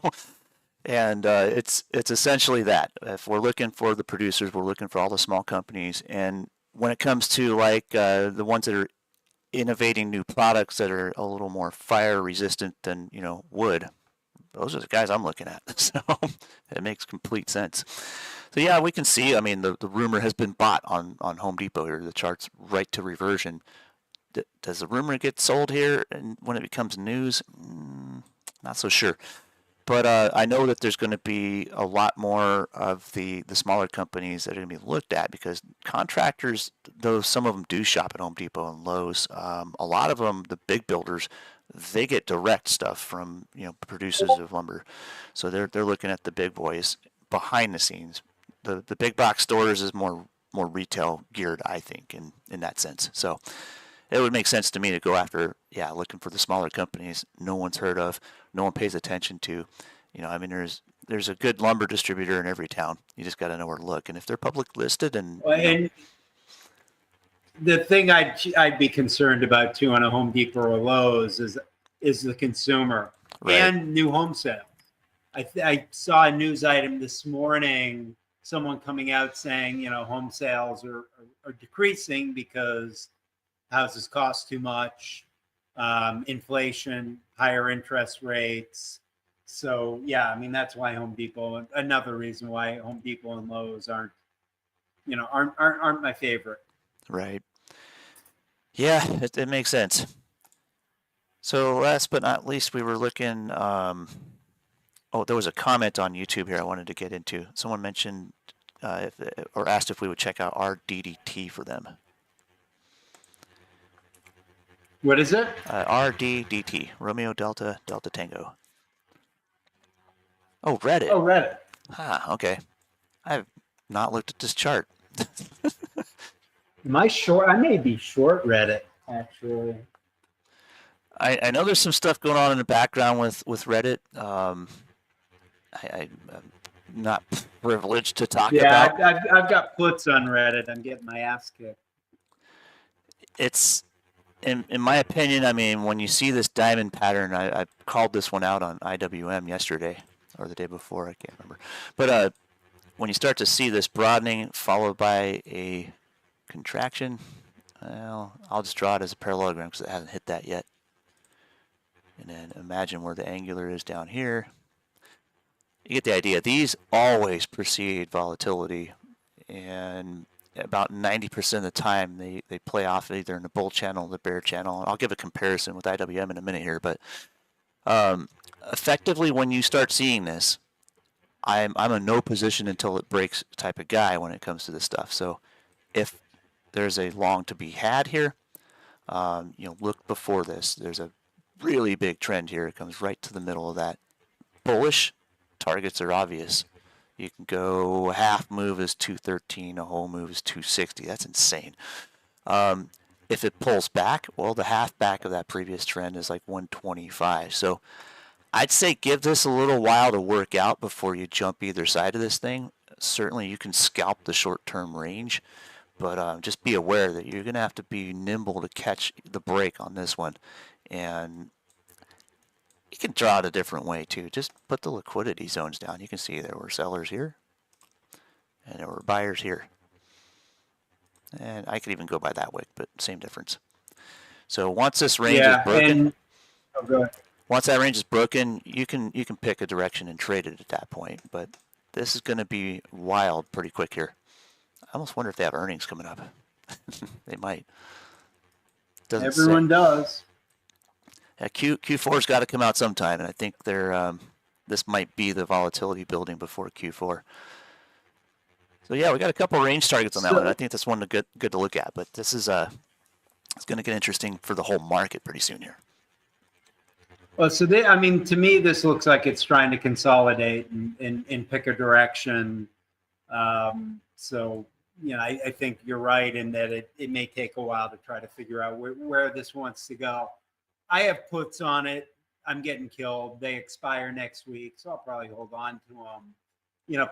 S3: And it's essentially that. If we're looking for the producers, we're looking for all the small companies. And when it comes to like the ones that are innovating new products that are a little more fire resistant than, you know, wood, those are the guys I'm looking at. So it makes complete sense. So yeah, we can see, I mean, the rumor has been bought on Home Depot here. The chart's right to reversion. Does the rumor get sold here and when it becomes news? Not so sure. But I know that there's going to be a lot more of the smaller companies that are going to be looked at because contractors, though some of them do shop at Home Depot and Lowe's, a lot of them, the big builders, they get direct stuff from, you know, producers of lumber. So they're looking at the big boys behind the scenes. The big box stores is more retail geared, I think, in that sense. So it would make sense to me to go after, yeah, looking for the smaller companies no one's heard of, no one pays attention to. You know, I mean, there's a good lumber distributor in every town. You just got to know where to look. And if they're public listed and,
S2: well, and the thing I'd be concerned about too on a Home Depot or Lowe's is the consumer
S3: right,
S2: and new home sales. I saw a news item this morning, someone coming out saying, you know, home sales are decreasing because houses cost too much, inflation, higher interest rates. So yeah, I mean that's why Home Depot. Another reason why Home Depot and Lowe's aren't my favorite.
S3: right. Yeah, it makes sense. So last but not least, we were looking. Oh, there was a comment on YouTube here I wanted to get into. Someone mentioned or asked if we would check out RDDT for them.
S2: What is it?
S3: RDDT, Romeo Delta Delta Tango. Oh, Reddit.
S2: Oh, Reddit.
S3: Okay. I've not looked at this chart.
S2: Am I short? I may be short Reddit, actually.
S3: I know there's some stuff going on in the background with Reddit. I'm not privileged to talk about.
S2: Yeah, I've got puts on Reddit. I'm getting my ass kicked.
S3: It's, in my opinion, I mean, when you see this diamond pattern, I called this one out on IWM yesterday or the day before, I can't remember. But when you start to see this broadening followed by a contraction, well, I'll just draw it as a parallelogram because it hasn't hit that yet. And then imagine where the angular is down here. You get the idea. These always precede volatility, and about 90% of the time they play off either in the bull channel or the bear channel. I'll give a comparison with IWM in a minute here, but effectively when you start seeing this, I'm a no position until it breaks type of guy when it comes to this stuff. So if there's a long to be had here, you know, look before this. There's a really big trend here. It comes right to the middle of that. Bullish targets are obvious. You can go a half move is 213, a whole move is 260. That's insane. If it pulls back, well, the half back of that previous trend is like 125. So I'd say give this a little while to work out before you jump either side of this thing. Certainly you can scalp the short-term range, but just be aware that you're going to have to be nimble to catch the break on this one. And you can draw it a different way too. Just put the liquidity zones down. You can see there were sellers here and there were buyers here. And I could even go by that wick, but same difference. So once this range is broken, once that range is broken, you can pick a direction and trade it at that point. But this is going to be wild pretty quick here. I almost wonder if they have earnings coming up. They might.
S2: Everyone does.
S3: Q4's got to come out sometime, and I think they're this might be the volatility building before Q4. So yeah, we got a couple range targets on that one. I think that's one good to look at. But this is it's going to get interesting for the whole market pretty soon here.
S2: Well, so I mean, to me, this looks like it's trying to consolidate and pick a direction. So you know, I think you're right in that it may take a while to try to figure out where this wants to go. I have puts on it. I'm getting killed. They expire next week, so I'll probably hold on to them.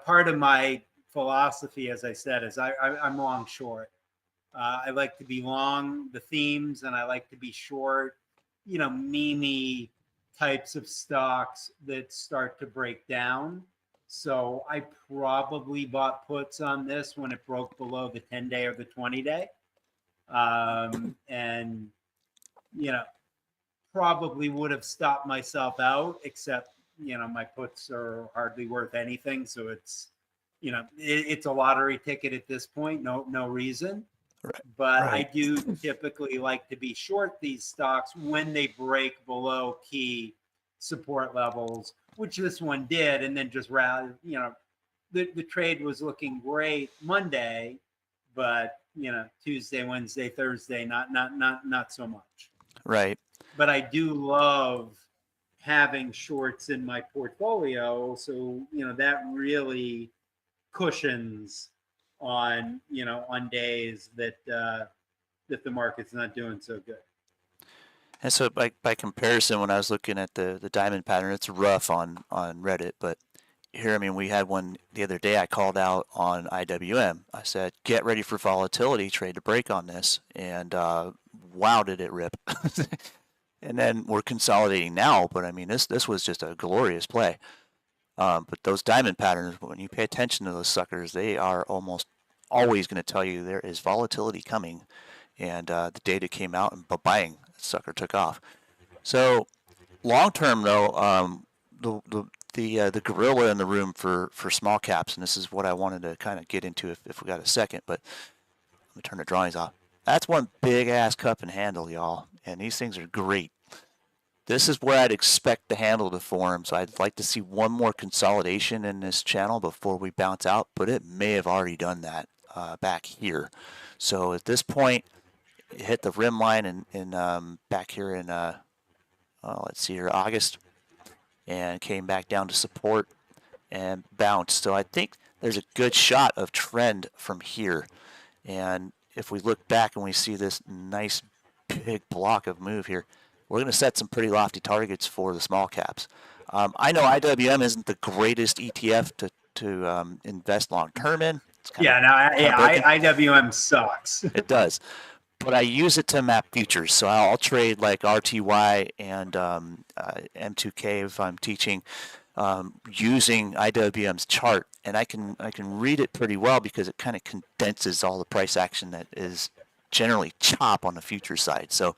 S2: part of my philosophy, as I said, is I'm long short. I like to be long the themes, and I like to be short, meme types of stocks that start to break down. So I probably bought puts on this when it broke below the 10-day or the 20-day. And, probably would have stopped myself out, except, my puts are hardly worth anything. So it's a lottery ticket at this point. No reason.
S3: Right.
S2: But
S3: Right.
S2: I do typically like to be short these stocks when they break below key support levels, which this one did, and then just rally. The trade was looking great Monday, but Tuesday, Wednesday, Thursday, not so much.
S3: Right.
S2: But I do love having shorts in my portfolio, so that really cushions on days that the market's not doing so good.
S3: And so by comparison, when I was looking at the diamond pattern, it's rough on Reddit, but here, I mean, we had one the other day I called out on IWM. I said, get ready for volatility, trade to break on this. And wow, did it rip. And then we're consolidating now, but I mean, this was just a glorious play. But those diamond patterns, when you pay attention to those suckers, they are almost always going to tell you there is volatility coming. And the data came out and bang, sucker took off. So long term, though, the gorilla in the room for small caps, and this is what I wanted to kind of get into if we got a second, but let me turn the drawings off. That's one big ass cup and handle, y'all, and these things are great. This is where I'd expect the handle to form, so I'd like to see one more consolidation in this channel before we bounce out, but it may have already done that back here. So at this point, it hit the rim line in back here in let's see here, August, and came back down to support and bounced. So I think there's a good shot of trend from here. And if we look back and we see this nice big block of move here, we're going to set some pretty lofty targets for the small caps. I know IWM isn't the greatest ETF to invest long term in.
S2: IWM sucks.
S3: It does. But I use it to map futures. So I'll trade like RTY and M2K if I'm teaching using IWM's chart, and I can read it pretty well because it kind of condenses all the price action that is generally chop on the future side. So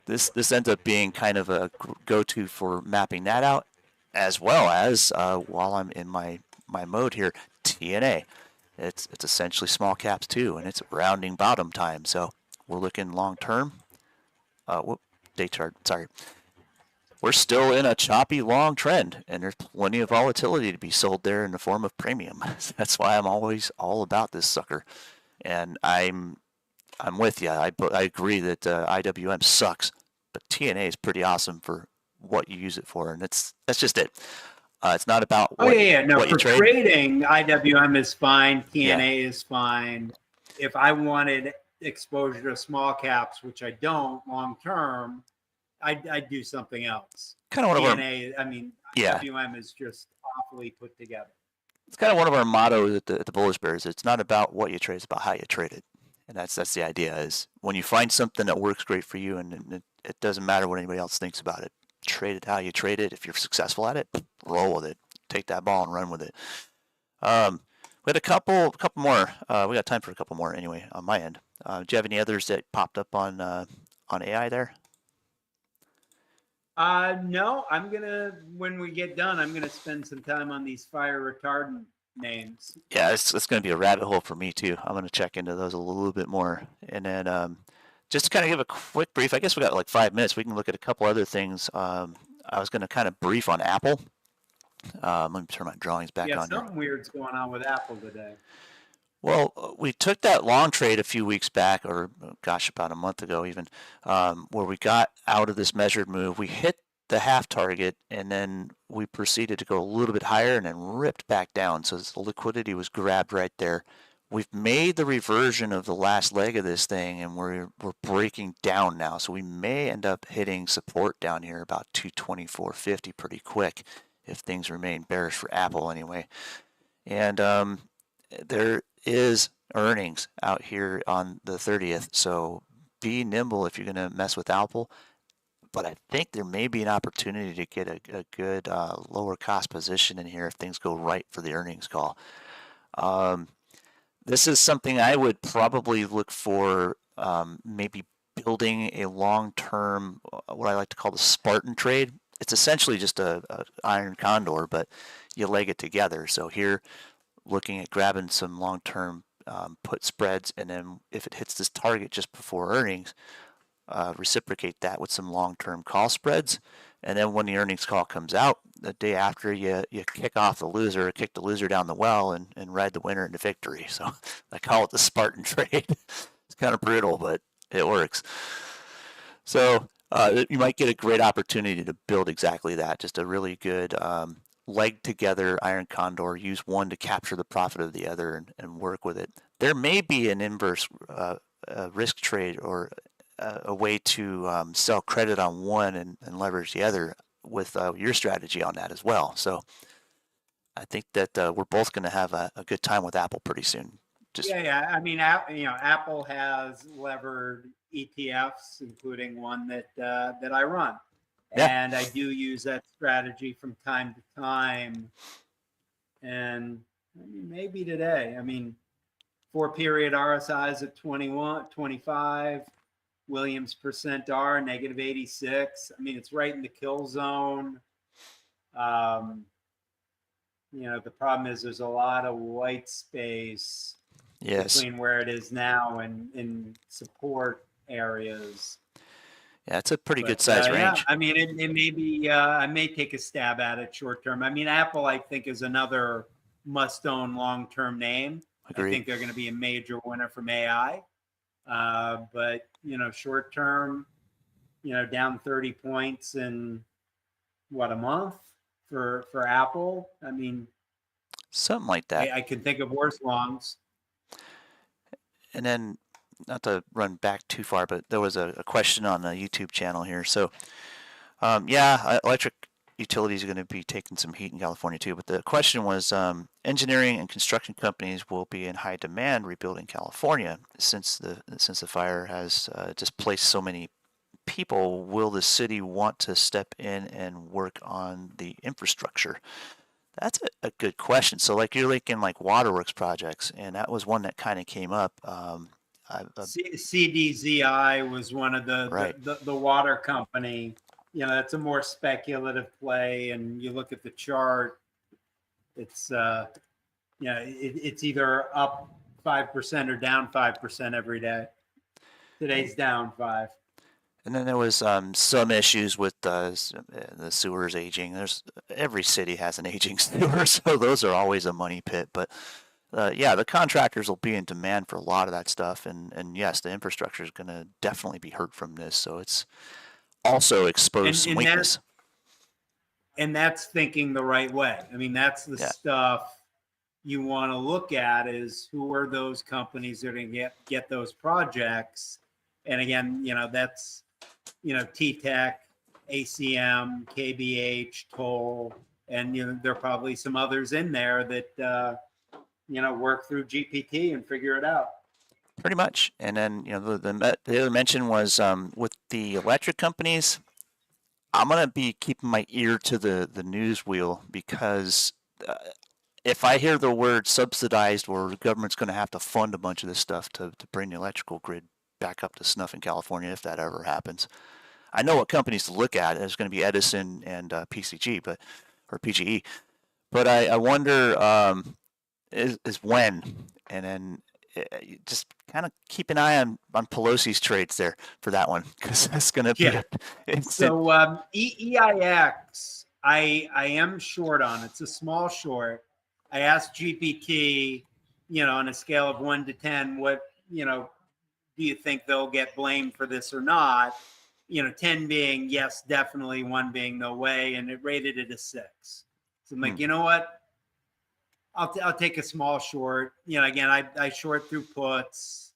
S3: this ends up being kind of a go-to for mapping that out, as well as while I'm in my mode here, TNA. It's essentially small caps too, and it's rounding bottom time. So we're looking long term. Day chart. Sorry. We're still in a choppy long trend, and there's plenty of volatility to be sold there in the form of premium. That's why I'm always all about this sucker, and I'm with you. I agree that IWM sucks, but TNA is pretty awesome for what you use it for, and that's just it. It's not about what, what you trade.
S2: Trading, IWM is fine. TNA is fine. If I wanted exposure to small caps, which I don't long term, I'd do something else.
S3: Kind of one
S2: TNA,
S3: of our,
S2: IWM is just awfully put together.
S3: It's kind of one of our mottos at the Bullish Bears. It's not about what you trade, it's about how you trade it. And that's the idea, is when you find something that works great for you, and it doesn't matter what anybody else thinks about it. Trade it how you trade it. If you're successful at it, roll with it. Take that ball and run with it. We had a couple more. We got time for a couple more anyway on my end. Do you have any others that popped up on AI there?
S2: No, when we get done, I'm gonna spend some time on these fire retardant names.
S3: Yeah, it's gonna be a rabbit hole for me too. I'm gonna check into those a little bit more, and then just to kind of give a quick brief. I guess we got like 5 minutes. We can look at a couple other things. I was gonna kind of brief on Apple. Let me turn my drawings back on.
S2: Yeah, something weird's going on with Apple today.
S3: Well, we took that long trade a few weeks back, or gosh, about a month ago even, where we got out of this measured move. We hit the half target, and then we proceeded to go a little bit higher and then ripped back down. So the liquidity was grabbed right there. We've made the reversion of the last leg of this thing, and we're breaking down now. So we may end up hitting support down here about 224.50 pretty quick if things remain bearish for Apple anyway. And there is earnings out here on the 30th, so be nimble if you're going to mess with Apple. But I think there may be an opportunity to get a good lower cost position in here if things go right for the earnings call. This is something I would probably look for, maybe building a long-term, what I like to call the Spartan trade. It's essentially just a iron condor, but you leg it together. So here, looking at grabbing some long-term put spreads, and then if it hits this target just before earnings, reciprocate that with some long-term call spreads. And then when the earnings call comes out, the day after, you kick off the loser, kick the loser down the well, and ride the winner into victory. So I call it the Spartan trade. It's kind of brutal, but it works. So you might get a great opportunity to build exactly that, just a really good leg together iron condor. Use one to capture the profit of the other and work with it. There may be an inverse risk trade, or a way to sell credit on one and leverage the other with your strategy on that as well. So I think that we're both going to have a good time with Apple pretty soon.
S2: Yeah. I mean, Apple has levered ETFs, including one that I run, and I do use that strategy from time to time. And I mean, maybe today, I mean, 4-period RSIs at 21, 25. Williams percent R negative 86. I mean, it's right in the kill zone. The problem is there's a lot of white space between where it is now and in support areas.
S3: Yeah, it's a pretty good size range.
S2: Yeah, I mean, it may be, I may take a stab at it short term. I mean, Apple, I think, is another must own long term name.
S3: Agreed.
S2: I think they're going to be a major winner from AI. But short term, down 30 points in a month for Apple. I mean,
S3: something like that.
S2: I can think of worse longs.
S3: And then, not to run back too far, but there was a question on the YouTube channel here. So, electric utilities are going to be taking some heat in California too. But the question was, engineering and construction companies will be in high demand rebuilding California since the fire has displaced so many people. Will the city want to step in and work on the infrastructure? That's a good question. So, like, you're looking like waterworks projects, and that was one that kind of came up.
S2: CDZI was one of the water company. That's a more speculative play, and you look at the chart. It's it's either up 5% or down 5% every day. Today's down 5%.
S3: And then there was some issues with the sewers aging. Every city has an aging sewer, so those are always a money pit. But the contractors will be in demand for a lot of that stuff, and yes, the infrastructure is going to definitely be hurt from this. So it's also exposed some weakness.
S2: And that's thinking the right way. I mean, that's the stuff you want to look at, is who are those companies that are going to get those projects. And again, that's T-Tech, ACM, KBH, Toll, and there are probably some others in there that work through GPT and figure it out.
S3: Pretty much. And then the other mention was with the electric companies. I'm gonna be keeping my ear to the news wheel, because if I hear the word subsidized, or the government's going to have to fund a bunch of this stuff to bring the electrical grid back up to snuff in California, if that ever happens, I know what companies to look at. There's going to be Edison and PCG, or PGE. But I wonder is when, and then just kind of keep an eye on Pelosi's trades there for that one, because that's going to be instant.
S2: So EIX, I am short on. It's a small short. I asked GPT, on a scale of 1 to 10, what do you think they'll get blamed for this or not? 10 being yes, definitely, 1 being no way, and it rated it a 6. So I'm like, you know what? I'll take a small short. Again, I short through puts,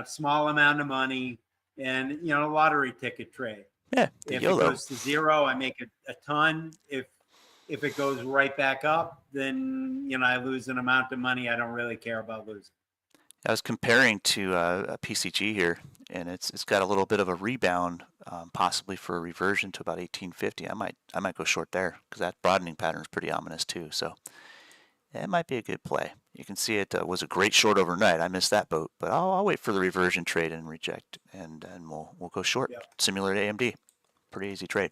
S2: small amount of money, and a lottery ticket trade.
S3: Yeah.
S2: If it goes to 0, I make a ton. If If it goes right back up, then, I lose an amount of money I don't really care about losing.
S3: I was comparing to a PCG here, and it's got a little bit of a rebound, possibly for a reversion to about 1850. I might go short there because that broadening pattern is pretty ominous too. So it might be a good play. You can see it was a great short overnight. I missed that boat, but I'll wait for the reversion trade and reject, and we'll go short.
S2: Yep.
S3: Similar to AMD, pretty easy trade.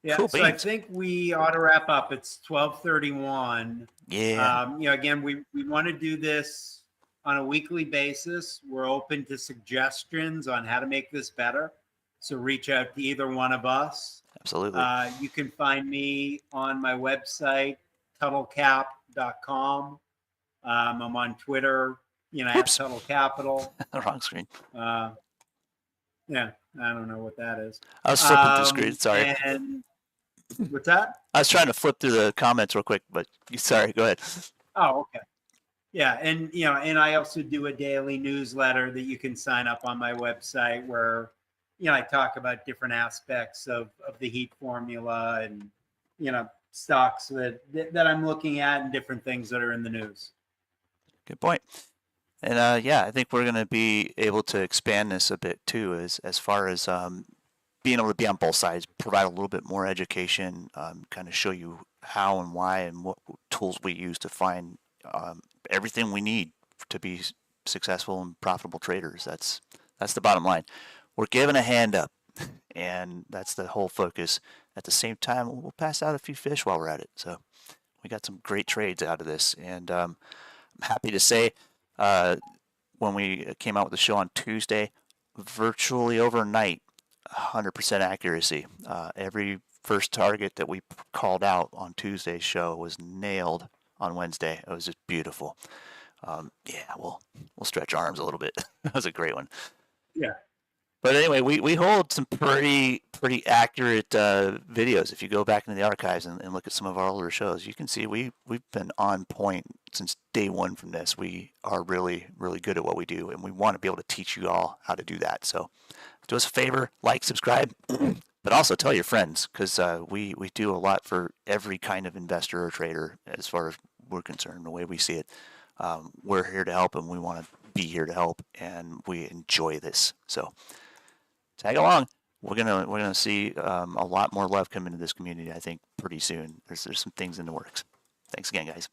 S2: Yeah,
S3: Cool
S2: so I
S3: beans.
S2: think we ought to wrap up. It's 12:31.
S3: Yeah.
S2: Again, we want to do this on a weekly basis. We're open to suggestions on how to make this better. So reach out to either one of us.
S3: Absolutely.
S2: You can find me on my website, tuttlecap.com. I'm on Twitter, at Tuttle Capital.
S3: Wrong screen.
S2: Yeah, I don't know what that is.
S3: I was flipping through screen. Sorry.
S2: And what's that?
S3: I was trying to flip through the comments real quick, but sorry. Go ahead.
S2: Oh, okay. Yeah, and and I also do a daily newsletter that you can sign up on my website where, I talk about different aspects of the heat formula and, stocks that I'm looking at and different things that are in the news.
S3: Good point. And yeah, I think we're going to be able to expand this a bit too, as far as being able to be on both sides, provide a little bit more education, kind of show you how and why and what tools we use to find everything we need to be successful and profitable traders. That's the bottom line. We're giving a hand up, and that's the whole focus. At the same time, we'll pass out a few fish while we're at it. So we got some great trades out of this, and I'm happy to say when we came out with the show on Tuesday, virtually overnight, 100% accuracy. Every first target that we called out on Tuesday's show was nailed on Wednesday. It was just beautiful. Yeah, we'll stretch arms a little bit. That was a great one.
S2: Yeah.
S3: But anyway, we hold some pretty accurate videos. If you go back into the archives and look at some of our older shows, you can see we've been on point since day one from this. We are really good at what we do, and we want to be able to teach you all how to do that. So do us a favor, like, subscribe, but also tell your friends, because we do a lot for every kind of investor or trader as far as we're concerned, the way we see it. We're here to help, and we want to be here to help, and we enjoy this. So tag along. We're gonna see a lot more love come into this community, I think, pretty soon. There's some things in the works. Thanks again, guys.